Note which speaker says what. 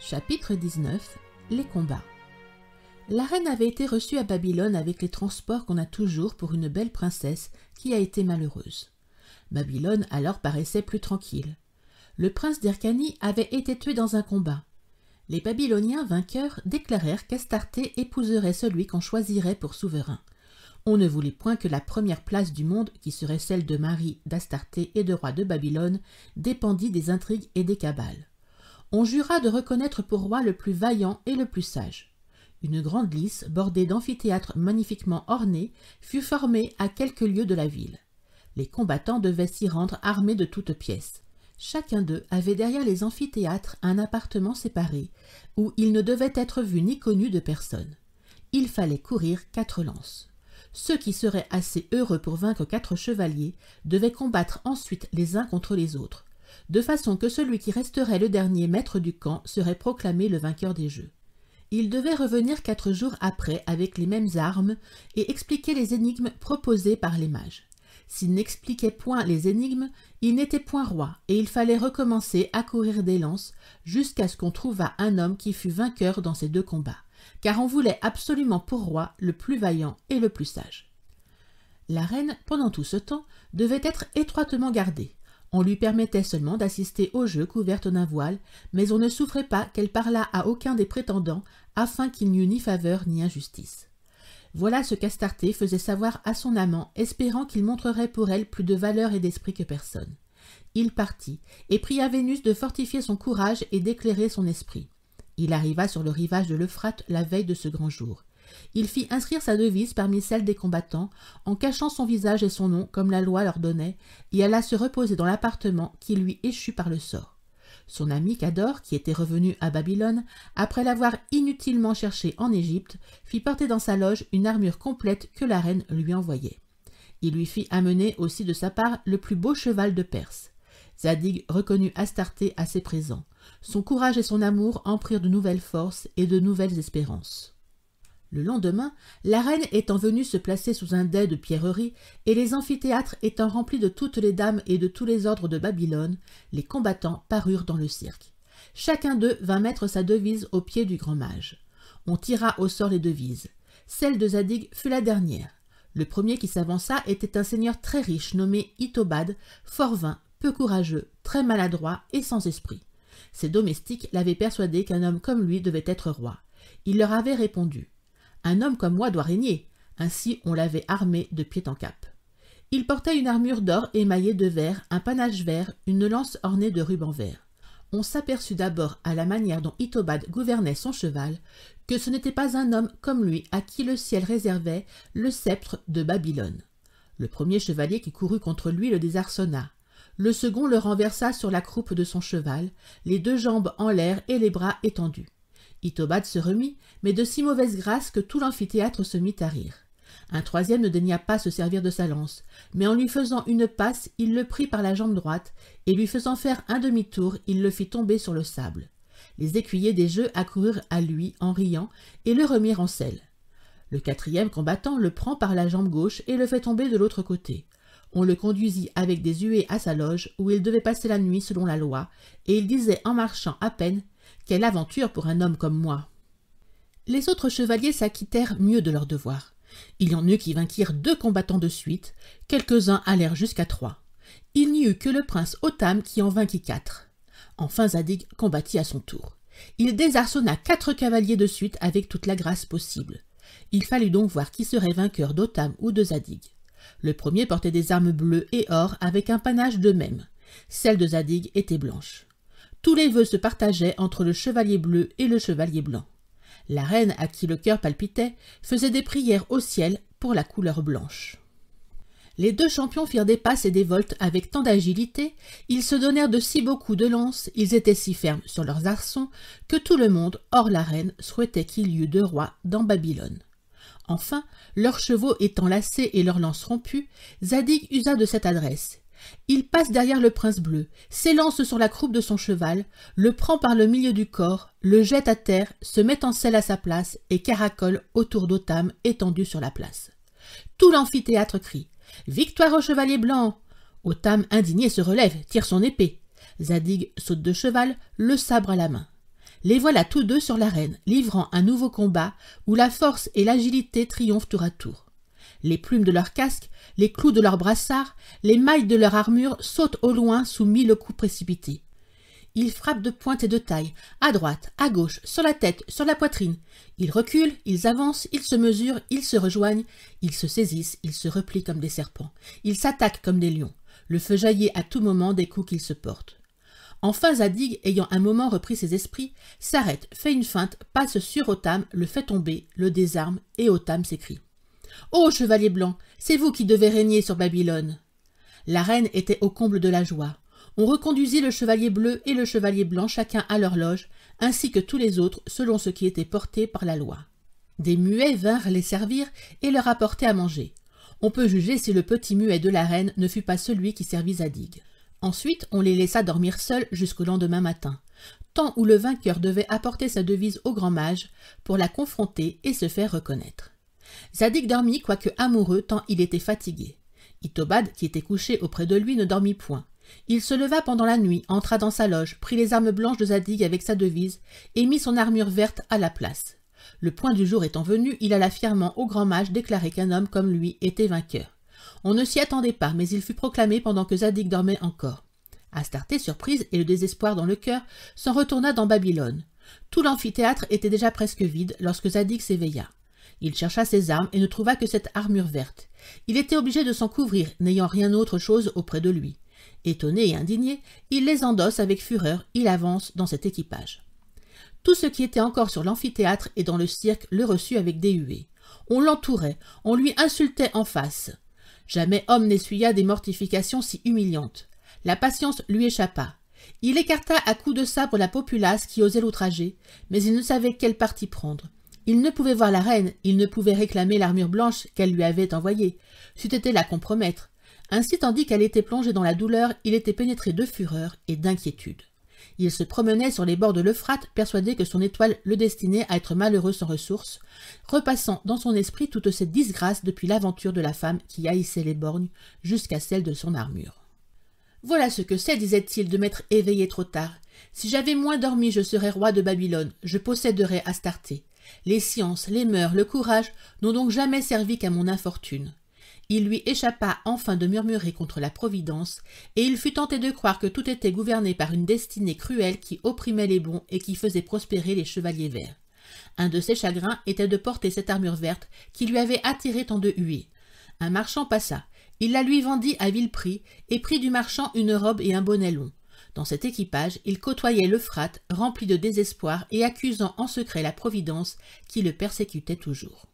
Speaker 1: Chapitre 19. Les combats. La reine avait été reçue à Babylone avec les transports qu'on a toujours pour une belle princesse qui a été malheureuse. Babylone alors paraissait plus tranquille. Le prince d'Hyrcanie avait été tué dans un combat. Les Babyloniens vainqueurs déclarèrent qu'Astarté épouserait celui qu'on choisirait pour souverain. On ne voulait point que la première place du monde, qui serait celle de mari d'Astarté et de roi de Babylone, dépendît des intrigues et des cabales. On jura de reconnaître pour roi le plus vaillant et le plus sage. Une grande lice, bordée d'amphithéâtres magnifiquement ornés, fut formée à quelques lieues de la ville. Les combattants devaient s'y rendre armés de toutes pièces. Chacun d'eux avait derrière les amphithéâtres un appartement séparé, où il ne devait être vu ni connu de personne. Il fallait courir 4 lances. Ceux qui seraient assez heureux pour vaincre 4 chevaliers devaient combattre ensuite les uns contre les autres, de façon que celui qui resterait le dernier maître du camp serait proclamé le vainqueur des jeux. Il devait revenir 4 jours après avec les mêmes armes et expliquer les énigmes proposées par les mages. S'il n'expliquait point les énigmes, il n'était point roi, et il fallait recommencer à courir des lances jusqu'à ce qu'on trouvât un homme qui fût vainqueur dans ces 2 combats, car on voulait absolument pour roi le plus vaillant et le plus sage. La reine, pendant tout ce temps, devait être étroitement gardée. On lui permettait seulement d'assister au jeu couverte d'un voile, mais on ne souffrait pas qu'elle parlât à aucun des prétendants, afin qu'il n'y eût ni faveur ni injustice. Voilà ce qu'Astarté faisait savoir à son amant, espérant qu'il montrerait pour elle plus de valeur et d'esprit que personne. Il partit, et pria Vénus de fortifier son courage et d'éclairer son esprit. Il arriva sur le rivage de l'Euphrate la veille de ce grand jour. Il fit inscrire sa devise parmi celles des combattants, en cachant son visage et son nom comme la loi l'ordonnait, et alla se reposer dans l'appartement qui lui échut par le sort. Son ami Cador, qui était revenu à Babylone, après l'avoir inutilement cherché en Égypte, fit porter dans sa loge une armure complète que la reine lui envoyait. Il lui fit amener aussi de sa part le plus beau cheval de Perse. Zadig reconnut Astarté à ses présents. Son courage et son amour en prirent de nouvelles forces et de nouvelles espérances. Le lendemain, la reine étant venue se placer sous un dais de pierreries, et les amphithéâtres étant remplis de toutes les dames et de tous les ordres de Babylone, les combattants parurent dans le cirque. Chacun d'eux vint mettre sa devise au pied du grand mage. On tira au sort les devises. Celle de Zadig fut la dernière. Le premier qui s'avança était un seigneur très riche nommé Itobad, fort vain, peu courageux, très maladroit et sans esprit. Ses domestiques l'avaient persuadé qu'un homme comme lui devait être roi. Il leur avait répondu: « Un homme comme moi doit régner », ainsi on l'avait armé de pied en cap. Il portait une armure d'or émaillée de vert, un panache vert, une lance ornée de rubans verts. On s'aperçut d'abord, à la manière dont Itobad gouvernait son cheval, que ce n'était pas un homme comme lui à qui le ciel réservait le sceptre de Babylone. Le premier chevalier qui courut contre lui le désarçonna. Le second le renversa sur la croupe de son cheval, les 2 jambes en l'air et les bras étendus. Itobad se remit, mais de si mauvaise grâce que tout l'amphithéâtre se mit à rire. Un troisième ne daigna pas se servir de sa lance, mais en lui faisant une passe, il le prit par la jambe droite, et lui faisant faire un demi-tour, il le fit tomber sur le sable. Les écuyers des jeux accoururent à lui en riant, et le remirent en selle. Le 4e combattant le prend par la jambe gauche et le fait tomber de l'autre côté. On le conduisit avec des huées à sa loge, où il devait passer la nuit selon la loi, et il disait en marchant à peine: « Quelle aventure pour un homme comme moi !» Les autres chevaliers s'acquittèrent mieux de leur devoir. Il y en eut qui vainquirent 2 combattants de suite, quelques-uns allèrent jusqu'à 3. Il n'y eut que le prince Otham qui en vainquit 4. Enfin Zadig combattit à son tour. Il désarçonna 4 cavaliers de suite avec toute la grâce possible. Il fallut donc voir qui serait vainqueur d'Otham ou de Zadig. Le premier portait des armes bleues et or avec un panache de même. Celle de Zadig était blanche. Tous les vœux se partageaient entre le chevalier bleu et le chevalier blanc. La reine, à qui le cœur palpitait, faisait des prières au ciel pour la couleur blanche. Les 2 champions firent des passes et des voltes avec tant d'agilité, ils se donnèrent de si beaux coups de lance, ils étaient si fermes sur leurs arçons, que tout le monde, hors la reine, souhaitait qu'il y eût 2 rois dans Babylone. Enfin, leurs chevaux étant lassés et leurs lances rompues, Zadig usa de cette adresse. Il passe derrière le prince bleu, s'élance sur la croupe de son cheval, le prend par le milieu du corps, le jette à terre, se met en selle à sa place et caracole autour d'Otham étendu sur la place. Tout l'amphithéâtre crie: « Victoire au chevalier blanc !» Otham indigné se relève, tire son épée. Zadig saute de cheval, le sabre à la main. Les voilà tous deux sur l'arène, livrant un nouveau combat où la force et l'agilité triomphent tour à tour. Les plumes de leurs casques, les clous de leurs brassards, les mailles de leur armure sautent au loin sous 1000 coups précipités. Ils frappent de pointe et de taille, à droite, à gauche, sur la tête, sur la poitrine. Ils reculent, ils avancent, ils se mesurent, ils se rejoignent, ils se saisissent, ils se replient comme des serpents. Ils s'attaquent comme des lions. Le feu jaillit à tout moment des coups qu'ils se portent. Enfin Zadig, ayant un moment repris ses esprits, s'arrête, fait une feinte, passe sur Otham, le fait tomber, le désarme, et Otham s'écrie « Ô chevalier blanc, c'est vous qui devez régner sur Babylone !» La reine était au comble de la joie. On reconduisit le chevalier bleu et le chevalier blanc chacun à leur loge, ainsi que tous les autres selon ce qui était porté par la loi. Des muets vinrent les servir et leur apporter à manger. On peut juger si le petit muet de la reine ne fut pas celui qui servit Zadig. Ensuite, on les laissa dormir seuls jusqu'au lendemain matin, temps où le vainqueur devait apporter sa devise au grand mage pour la confronter et se faire reconnaître. Zadig dormit quoique amoureux tant il était fatigué. Itobad, qui était couché auprès de lui, ne dormit point. Il se leva pendant la nuit, entra dans sa loge, prit les armes blanches de Zadig avec sa devise et mit son armure verte à la place. Le point du jour étant venu, il alla fièrement au grand mage déclarer qu'un homme comme lui était vainqueur. On ne s'y attendait pas, mais il fut proclamé pendant que Zadig dormait encore. Astarté, surprise et le désespoir dans le cœur, s'en retourna dans Babylone. Tout l'amphithéâtre était déjà presque vide lorsque Zadig s'éveilla. Il chercha ses armes et ne trouva que cette armure verte. Il était obligé de s'en couvrir, n'ayant rien autre chose auprès de lui. Étonné et indigné, il les endosse avec fureur, il avance dans cet équipage. Tout ce qui était encore sur l'amphithéâtre et dans le cirque le reçut avec des huées. On l'entourait, on lui insultait en face. Jamais homme n'essuya des mortifications si humiliantes. La patience lui échappa. Il écarta à coups de sabre la populace qui osait l'outrager, mais il ne savait quel parti prendre. Il ne pouvait voir la reine, il ne pouvait réclamer l'armure blanche qu'elle lui avait envoyée. C'eût été la compromettre. Ainsi, tandis qu'elle était plongée dans la douleur, il était pénétré de fureur et d'inquiétude. Il se promenait sur les bords de l'Euphrate, persuadé que son étoile le destinait à être malheureux sans ressources, repassant dans son esprit toutes ces disgrâces depuis l'aventure de la femme qui haïssait les borgnes jusqu'à celle de son armure. « Voilà ce que c'est, disait-il, de m'être éveillé trop tard. Si j'avais moins dormi, je serais roi de Babylone, je posséderais Astarté. Les sciences, les mœurs, le courage n'ont donc jamais servi qu'à mon infortune. » Il lui échappa enfin de murmurer contre la Providence, et il fut tenté de croire que tout était gouverné par une destinée cruelle qui opprimait les bons et qui faisait prospérer les chevaliers verts. Un de ses chagrins était de porter cette armure verte qui lui avait attiré tant de huées. Un marchand passa, il la lui vendit à vil prix, et prit du marchand une robe et un bonnet long. Dans cet équipage, il côtoyait l'Euphrate, rempli de désespoir et accusant en secret la Providence qui le persécutait toujours.